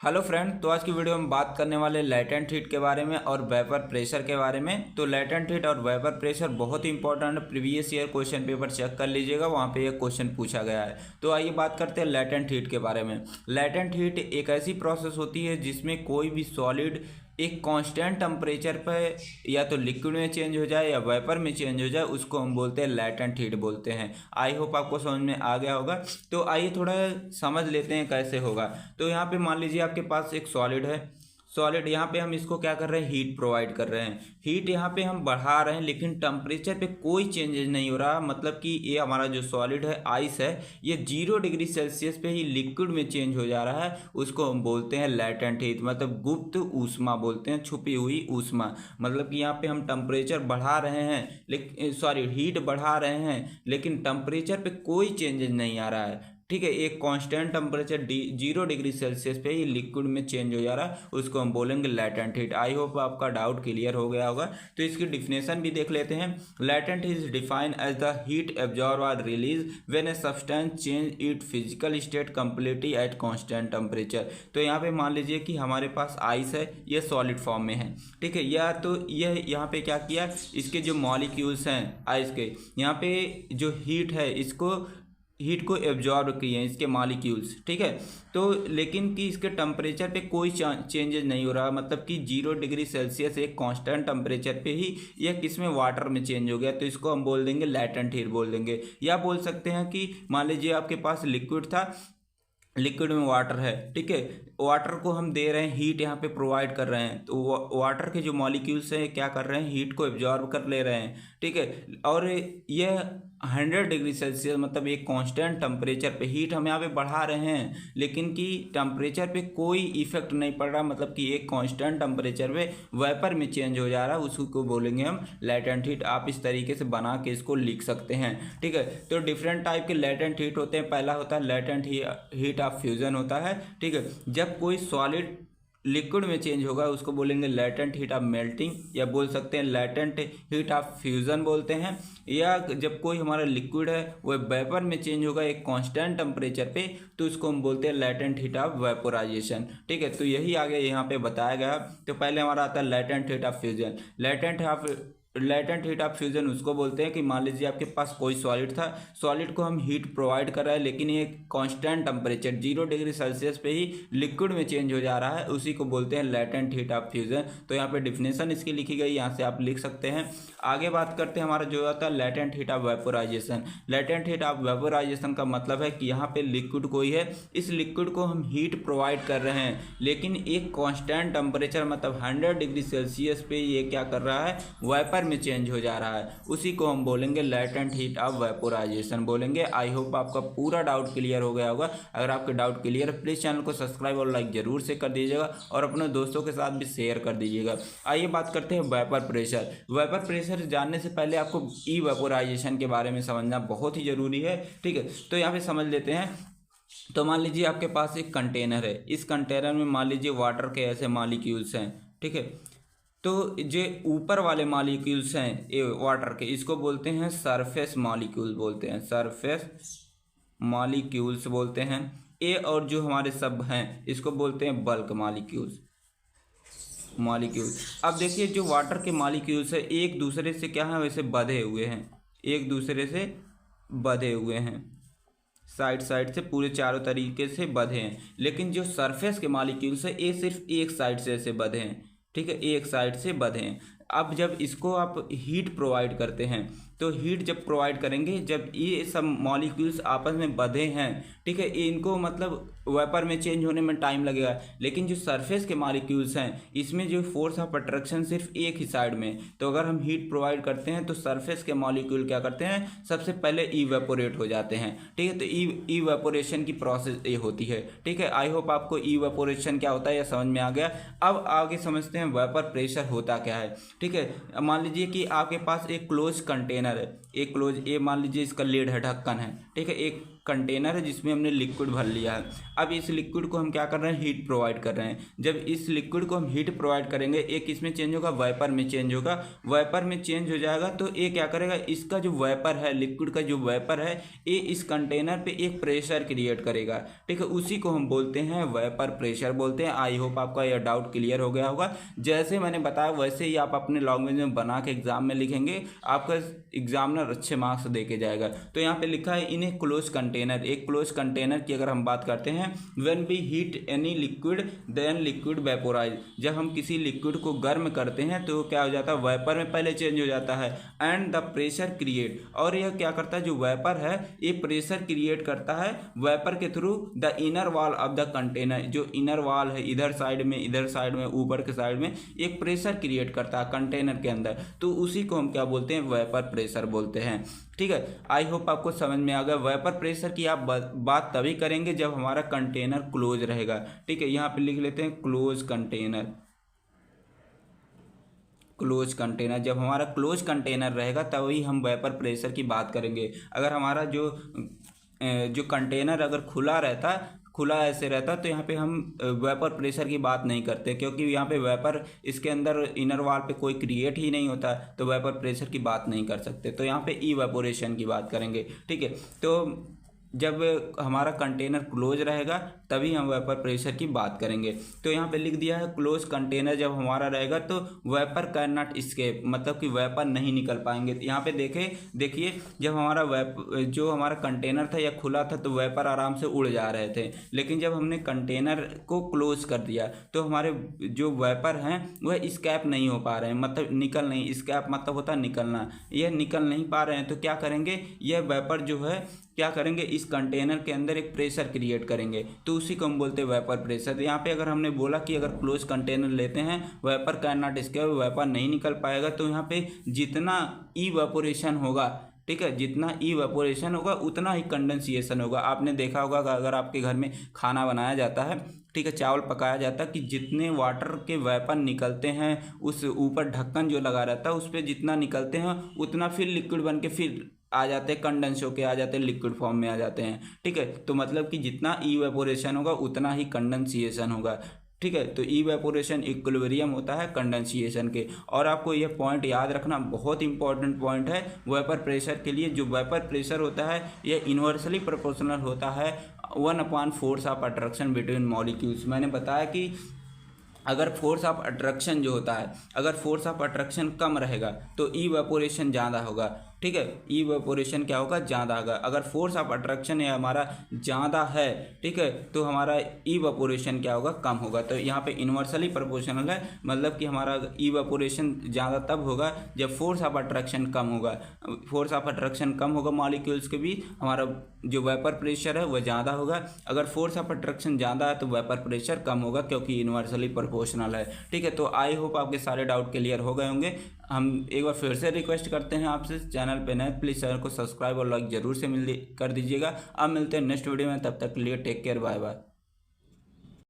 Hello friend, तो आज की वीडियो में बात करने वाले लैटेंट हीट के बारे में और वेपर प्रेशर के बारे में। तो लैटेंट हीट और वेपर प्रेशर बहुत ही इंपॉर्टेंट है। Previous year question paper check कर लीजिएगा, वहाँ पे ये क्वेश्चन पूछा गया है। तो आइए बात करते हैं लैटेंट हीट के बारे में। लैटेंट हीट एक ऐसी प्रोसेस होती है जिसमें कोई भी सॉलिड एक कांस्टेंट टेम्परेचर पर या तो लिक्विड में चेंज हो जाए या वेपर में चेंज हो जाए, उसको हम बोलते हैं लैटेंट हीट बोलते हैं। आई होप आपको समझ में आ गया होगा। तो आइए थोड़ा समझ लेते हैं कैसे होगा। तो यहाँ पे मान लीजिए आपके पास एक सॉलिड है। सॉलिड यहाँ पे हम इसको क्या कर रहे हैं, हीट प्रोवाइड कर रहे हैं। हीट यहाँ पे हम बढ़ा रहे हैं, लेकिन टेम्परेचर पे कोई चेंजेस नहीं हो रहा। मतलब कि ये हमारा जो सॉलिड है, आइस है, ये 0 डिग्री सेल्सियस पे ही लिक्विड में चेंज हो जा रहा है। उसको हम बोलते हैं लैटेंट हीट, मतलब गुप्त ऊष्मा बोलते हैं, छुपी हुई ऊष्मा। मतलब कि यहाँ पे हम टेम्परेचर बढ़ा रहे हैं, लेकिन हीट बढ़ा रहे हैं, लेकिन टेम्परेचर पे कोई चेंजेस नहीं आ रहा है। ठीक है, एक कांस्टेंट टेम्परेचर 0 डिग्री सेल्सियस पे ही लिक्विड में चेंज हो जा रहा है, उसको हम बोलेंगे लैटेंट हीट। आई होप आपका डाउट क्लियर हो गया होगा। तो इसकी डिफिनेशन भी देख लेते हैं। Latent heat is defined as the heat absorb or release when a substance change it physical state completely at constant temperature. तो यहाँ पे मान लीजिए कि हमारे पास आइस है, ये सॉलिड फॉर्म में है। ठीक है, या तो यह यहाँ पे क्या किया, इसके जो मॉलिक्यूल्स हैं आइस के, यहाँ पे जो हीट को एब्जॉर्ब किए हैं इसके मॉलिक्यूल्स। ठीक है, तो लेकिन कि इसके टेम्परेचर पे कोई चेंजेस नहीं हो रहा। मतलब कि 0 डिग्री सेल्सियस एक कांस्टेंट टेम्परेचर पे ही यह किसमें, वाटर में चेंज हो गया। तो इसको हम बोल देंगे लैटेंट हीट बोल देंगे। या बोल सकते हैं कि मान लीजिए आपके पास लिक्विड था, लिक्विड में वाटर है। ठीक है, वाटर को हम दे रहे हैं हीट, यहाँ पे प्रोवाइड कर रहे हैं। तो वाटर के जो मॉलिक्यूल्स हैं क्या कर रहे हैं, हीट को एब्जॉर्ब कर ले रहे हैं। ठीक है, और यह 100 डिग्री सेल्सियस मतलब एक कांस्टेंट टेम्परेचर पे हीट हम यहाँ पे बढ़ा रहे हैं, लेकिन कि टेम्परेचर पे कोई इफेक्ट नहीं पड़ रहा। मतलब कि एक कांस्टेंट टेम्परेचर पे वेपर में चेंज हो जा रहा है, उसको बोलेंगे हम लैटेंट हीट। आप इस तरीके से बना के इसको लिख सकते हैं। ठीक है, तो डिफरेंट टाइप के लैटेंट हीट होते हैं। पहला होता है लैटेंट हीट ऑफ फ्यूजन होता है। ठीक है, जब कोई सॉलिड लिक्विड में चेंज होगा उसको बोलेंगे लैटेंट हीट ऑफ मेल्टिंग, या बोल सकते हैं लैटेंट हीट ऑफ फ्यूजन बोलते हैं। या जब कोई हमारा लिक्विड है वो वेपर में चेंज होगा एक कांस्टेंट टेम्परेचर पे, तो उसको हम बोलते हैं लैटेंट हीट ऑफ वेपोराइजेशन। ठीक है, तो यही आगे यहाँ पे बताया गया। तो पहले हमारा आता है latent heat of fusion. Latent heat of fusion उसको बोलते हैं कि मान लीजिए आपके पास कोई सॉलिड था, सॉलिड को हम हीट प्रोवाइड कर रहे हैं, लेकिन ये कांस्टेंट टेम्परेचर 0 डिग्री सेल्सियस पे ही लिक्विड में चेंज हो जा रहा है, उसी को बोलते हैं लैटेंट हीट ऑफ फ्यूजन। तो यहाँ पे डिफिनेशन इसकी लिखी गई, यहाँ से आप लिख सकते हैं। आगे बात करते हैं हमारा जो होता है latent heat of vaporisation. Latent heat of vaporisation का मतलब है कि यहाँ पे लिक्विड कोई है, इस लिक्विड को हम हीट प्रोवाइड कर रहे हैं, लेकिन एक कांस्टेंट टेम्परेचर मतलब 100 डिग्री सेल्सियस पे ये क्या कर रहा है, वेपर में चेंज हो जा रहा है, उसी को हम बोलेंगे लैटेंट हीट ऑफ वेपोराइजेशन बोलेंगे। आई होप आपका पूरा डाउट क्लियर हो गया होगा। अगर आपके डाउट क्लियर है, प्लीज़ चैनल को सब्सक्राइब और लाइक जरूर से कर दीजिएगा, और अपने दोस्तों के साथ भी शेयर कर दीजिएगा। आइए बात करते हैं वेपर प्रेशर। वेपर प्रेशर जानने से पहले आपको ई वेपोराइजेशन के बारे में समझना बहुत ही ज़रूरी है। ठीक है, तो यहाँ पे समझ लेते हैं। तो मान लीजिए आपके पास एक कंटेनर है, इस कंटेनर में मान लीजिए वाटर के ऐसे मॉलिक्यूल्स हैं। ठीक है, तो जो ऊपर वाले मॉलिक्यूल्स हैं ये वाटर के, इसको बोलते हैं सरफेस मॉलिक्यूल बोलते हैं, सरफेस मॉलिक्यूल्स बोलते हैं। ए और जो हमारे सब हैं इसको बोलते हैं बल्क मॉलिक्यूल्स। अब देखिए जो वाटर के मॉलिक्यूल्स है एक दूसरे से क्या है, वैसे बंधे हुए हैं, एक दूसरे से बंधे हुए हैं, साइड से पूरे चारों तरीके से बंधे हैं। लेकिन जो सरफेस के मॉलिक्यूल्स है ये सिर्फ एक साइड से ऐसे बंधे हैं। ठीक है, एक साइड से बंधे हैं। अब जब इसको आप हीट प्रोवाइड करते हैं, तो हीट जब प्रोवाइड करेंगे, जब ये सब मॉलिक्यूल्स आपस में बंधे हैं, ठीक है, इनको मतलब वेपर में चेंज होने में टाइम लगेगा। लेकिन जो सरफेस के मॉलिक्यूल्स हैं इसमें जो फोर्स ऑफ अट्रैक्शन सिर्फ एक ही साइड में। तो अगर हम हीट प्रोवाइड करते हैं तो सरफेस के मॉलिक्यूल क्या करते हैं, सबसे पहले इवेपोरेट हो जाते हैं। ठीक है, तो इवेपोरेशन की प्रोसेस ये होती है। ठीक है, आई होप आपको इवेपोरेशन क्या होता है यह समझ में आ गया। अब आगे समझते हैं वेपर प्रेशर होता क्या है। ठीक है, मान लीजिए कि आपके पास एक क्लोज कंटेनर है, एक क्लोज, ये मान लीजिए इसका लिड है, ढक्कन है। ठीक है, एक कंटेनर है जिसमें हमने लिक्विड भर लिया है। अब इस लिक्विड को हम क्या कर रहे हैं, हीट प्रोवाइड कर रहे हैं। जब इस लिक्विड को हम हीट प्रोवाइड करेंगे, एक इसमें चेंज होगा, वेपर में चेंज होगा। वेपर में चेंज हो जाएगा तो ये क्या करेगा, इसका जो वेपर है, लिक्विड का जो वेपर है, ये इस कंटेनर पे एक प्रेशर क्रिएट करेगा। ठीक है, उसी को हम बोलते हैं वेपर प्रेशर बोलते हैं। आई होप आपका यह डाउट क्लियर हो गया होगा। जैसे मैंने बताया वैसे ही आप अपने लैंग्वेज में बना के एग्जाम में लिखेंगे, आपका एग्जामिनर अच्छे मार्क्स दे के जाएगा। तो यहाँ पे लिखा है इन ए क्लोज कंटेनर। एक क्लोज कंटेनर की अगर हम बात करते हैं, when we heat any liquid then liquid vaporise. जब हम किसी लिक्विड को गर्म करते हैं तो क्या हो जाता है, वेपर में पहले चेंज हो जाता है। एंड द प्रेशर क्रिएट, और यह क्या करता है, जो वेपर है ये प्रेशर क्रिएट करता है वेपर के through the inner wall of the container. जो इनर वॉल है, इधर साइड में, ऊपर के साइड में एक प्रेशर क्रिएट करता है कंटेनर के अंदर, तो उसी को हम क्या बोलते हैं, वेपर प्रेशर बोलते हैं। ठीक है, आई होप आपको समझ में आ गया। वेपर प्रेशर की आप बात तभी करेंगे जब हमारा कंटेनर क्लोज रहेगा। ठीक है, यहाँ पे लिख लेते हैं क्लोज कंटेनर। क्लोज कंटेनर, जब हमारा क्लोज कंटेनर रहेगा तभी हम वेपर प्रेशर की बात करेंगे। अगर हमारा जो कंटेनर अगर खुला ऐसे रहता तो यहाँ पे हम वेपर प्रेशर की बात नहीं करते, क्योंकि यहाँ पे वेपर इसके अंदर इनर वॉल पे कोई क्रिएट ही नहीं होता, तो वेपर प्रेशर की बात नहीं कर सकते। तो यहाँ पे इवेपोरेशन की बात करेंगे। ठीक है, तो जब हमारा कंटेनर क्लोज रहेगा तभी हम वेपर प्रेशर की बात करेंगे। तो यहाँ पे लिख दिया है क्लोज कंटेनर जब हमारा रहेगा तो वेपर कैन नॉट एस्केप, मतलब कि वेपर नहीं निकल पाएंगे। यहाँ पे देखिए जब हमारा जो हमारा कंटेनर था या खुला था तो वेपर आराम से उड़ जा रहे थे, लेकिन जब हमने कंटेनर को क्लोज कर दिया तो हमारे जो वेपर हैं वह स्कैप नहीं हो पा रहे हैं, मतलब निकल नहीं, स्कैप मतलब होता है निकलना, यह निकल नहीं पा रहे हैं। तो क्या करेंगे, यह वेपर जो है क्या करेंगे, इस कंटेनर के अंदर एक प्रेशर क्रिएट करेंगे, तो उसी को हम बोलते हैं वेपर प्रेशर। यहाँ पे अगर हमने बोला कि अगर क्लोज कंटेनर लेते हैं vapour can not escape, vapour नहीं निकल पाएगा, तो यहाँ पे जितना इवेपोरेशन होगा, ठीक है, जितना इवेपोरेशन होगा उतना ही कंडेंसेशन होगा। आपने देखा होगा अगर आपके घर में खाना बनाया जाता है, ठीक है, चावल पकाया जाता है, कि जितने वाटर के वेपर निकलते हैं उस ऊपर ढक्कन जो लगा रहता है उस पर जितना निकलते हैं उतना फिर लिक्विड बन के फिर आ जाते हैं, कंडेंस होके आ जाते हैं, लिक्विड फॉर्म में आ जाते हैं। ठीक है, तो मतलब कि जितना इवेपोरेशन होगा उतना ही कंडेंसेशन होगा। ठीक है, तो इवेपोरेशन इक्विलिब्रियम होता है कंडेंसेशन के। और आपको यह पॉइंट याद रखना, बहुत इंपॉर्टेंट पॉइंट है वेपर प्रेशर के लिए। जो वेपर प्रेशर होता है यह इन्वर्सली प्रोपोर्शनल होता है 1/4 force of attraction between molecules. मैंने बताया कि अगर फोर्स ऑफ अट्रैक्शन जो होता है, अगर फोर्स ऑफ अट्रैक्शन कम रहेगा तो इवेपोरेशन ज़्यादा होगा। ठीक है, इवेपोरेशन क्या होगा, ज़्यादा होगा। अगर फोर्स ऑफ अट्रैक्शन या हमारा ज़्यादा है, ठीक है, तो हमारा इवेपोरेशन क्या होगा, कम होगा। तो यहाँ पे इन्वर्सली प्रोपोर्शनल है, मतलब कि हमारा इवेपोरेशन ज़्यादा तब होगा जब फोर्स ऑफ अट्रैक्शन कम होगा। फोर्स ऑफ अट्रैक्शन कम होगा मॉलिक्यूल्स के बीच, हमारा जो वेपर प्रेशर है वह ज़्यादा होगा। अगर फोर्स ऑफ अट्रैक्शन ज़्यादा है तो वेपर प्रेशर कम होगा, क्योंकि इन्वर्सली प्रोपोर्शनल है। ठीक है, तो आई होप आपके सारे डाउट क्लियर हो गए होंगे। हम एक बार फिर से रिक्वेस्ट करते हैं आपसे, चैनल पे नए प्लीज़ चैनल को सब्सक्राइब और लाइक जरूर से कर दीजिएगा। अब मिलते हैं नेक्स्ट वीडियो में, तब तक के लिए टेक केयर, बाय बाय।